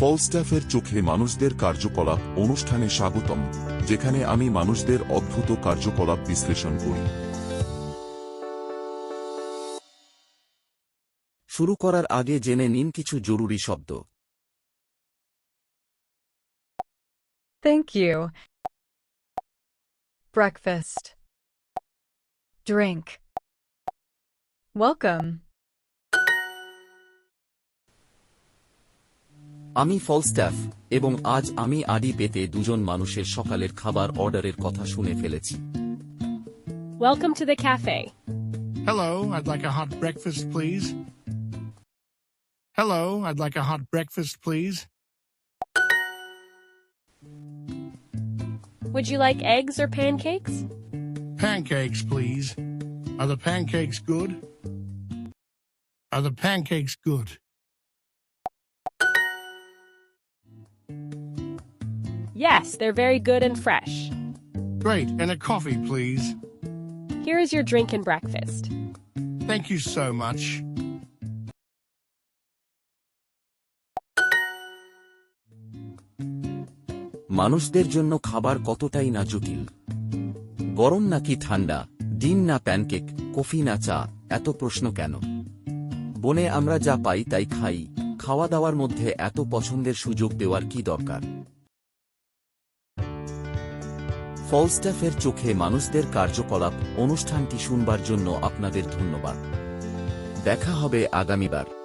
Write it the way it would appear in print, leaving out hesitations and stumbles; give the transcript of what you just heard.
ফলস্টাফের চোখে মানুষদের কার্যকলাপ অনুষ্ঠানে স্বাগতম, যেখানে আমি মানুষদের অদ্ভুত কার্যকলাপ বিশ্লেষণ করি। শুরু করার আগে জেনে নিন কিছু জরুরি শব্দ। Thank you. Breakfast. Drink. Welcome. আমি ফলস্টাফ, এবং আজ আমি আডি পেতে দুজন মানুষের সকালের খাবার অর্ডারের কথা শুনে ফেলেছি। Welcome to the cafe. Hello, I'd like a hot breakfast, please. Hello, I'd like a hot breakfast, please. Would you like eggs or pancakes? Pancakes, please. Are the pancakes good? Are the pancakes good? Yes, they're very good and fresh. Great, and a coffee, please. Here is your drink and breakfast. Thank you so much. মানুষদের জন্য খাবার কতটাই না জটিল। গরম নাকি ঠান্ডা, ডিম না প্যানকেক, কফি না চা, এত প্রশ্ন কেন? বনে আমরা যা পাই তাই খাই, খাওয়া দাওয়ার মধ্যে এত পছন্দের সুযোগ দেওয়ার কি দরকার? ফলস্টাফের চোখে মানুষদের কার্যকলাপ অনুষ্ঠানটি শুনবার জন্য আপনাদের ধন্যবাদ। দেখা হবে আগামীবার।